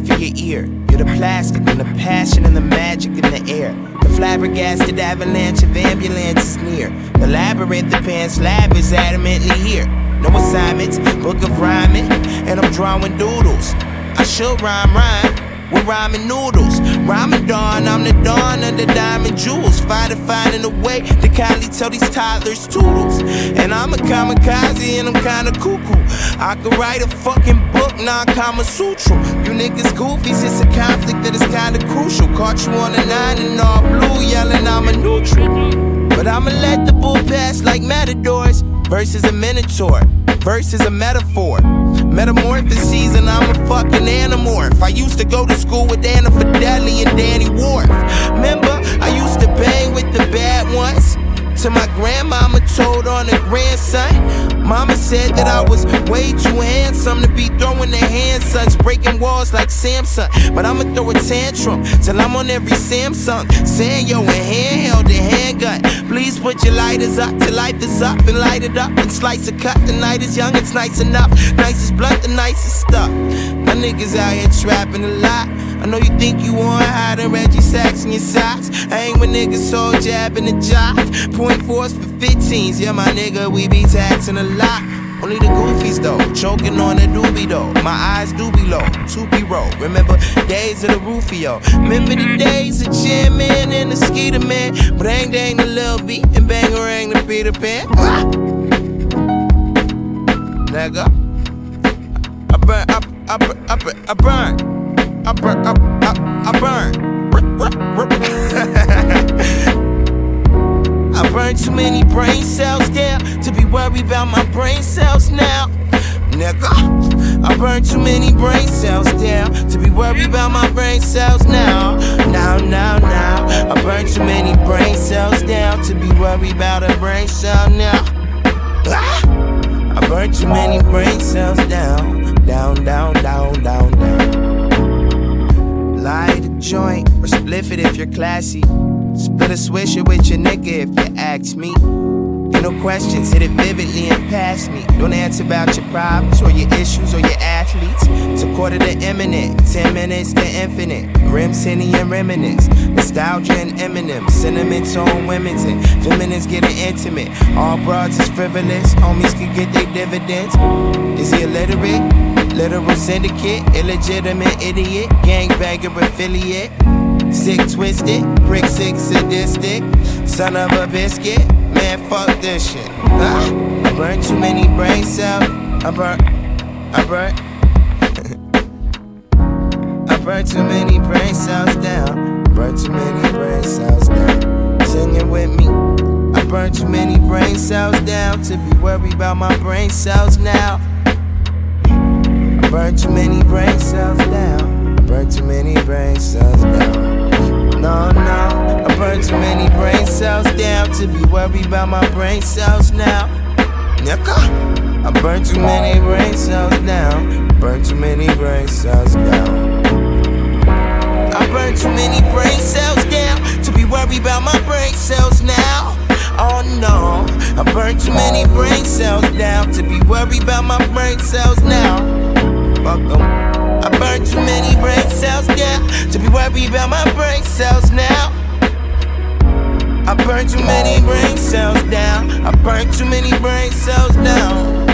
for your ear. You're the plastic and the passion and the magic in the air. The flabbergasted avalanche of ambulances near. The labyrinth of pan slab is adamantly here. No assignments, book of rhyming, and I'm drawing doodles. I should rhyme with rhyming noodles. Rhyming dawn, I'm the dawn of the diamond jewels. Finding a way to kindly tell these toddlers toodles. And I'm a kamikaze and I'm kinda cuckoo. I could write a fucking book, non-Kama Sutra. You niggas goofies, it's a conflict that is kinda crucial. Caught you on a 9 and all blue, yelling I'm a neutral. But I'ma let the bull pass like matadors. Verses a minotaur, verse is a metaphor. Metamorphoses and I'm a fucking anamorph. I used to go to school with Anna Fideli and Danny Wharf. Remember, I used to bang with the bad ones. To my grandmama told on her grandson. Mama said that I was way too handsome to be throwing the handsons, breaking walls like Samson. But I'ma throw a tantrum till I'm on every Samsung. Saying yo, a handheld and handgun. Please put your lighters up till life is up and light it up and slice a cut. The night is young, it's nice enough. Nicest blunt, the nicest stuff. My niggas out here trapping a lot. I know you think you want hiding Reggie Sacks in your socks. I ain't with niggas so jabbing the job. Point fours for 15s, yeah, my nigga, we be taxing a lot. Only the goofies though, choking on the doobie though. My eyes do be low, 2B roll. Remember days of the Rufio. Remember the days of Jam Man and the Skeeter Man. Bang dang the Lil B and bangarang the Peter Pan. Ah! Nigga, I burn. I burn too many brain cells down to be worried about my brain cells now. Nigga, I burn too many brain cells down to be worried about my brain cells now. Now, I burn too many brain cells down to be worried about a brain cell now. I burn too many brain cells down. Light a joint or spliff it if you're classy. Split a swisher with your nigga if you ask me. Ain't no questions, hit it vividly and pass me. Don't answer about your problems or your issues or your athletes. It's a quarter to imminent, 10 minutes to infinite. Grim, Cindy, and reminisce. Nostalgia and Eminem. Sentiments on women's and feminists getting intimate. All broads is frivolous, homies can get their dividends. Is he illiterate? Literal syndicate, illegitimate idiot, gangbanger affiliate. Sick twisted, brick sick sadistic, son of a biscuit. Man, fuck this shit. I burn too many brain cells. I burn too many brain cells down. Burn too many brain cells down. Sing it with me. I burn too many brain cells down to be worried about my brain cells now. I burn too many brain cells down. I burn too many brain cells down. No, I burn too many brain cells down to be worried about my brain cells now. Nigga, I burn too many brain cells down. Burn too many brain cells down. I burn too many brain cells down to be worried about my brain cells now. Oh no, I burn too many brain cells down to be worried about my brain cells now. Fuck 'em. I burn too many brain cells down to be worried about my brain cells now. I burn too many brain cells down. I burn too many brain cells down.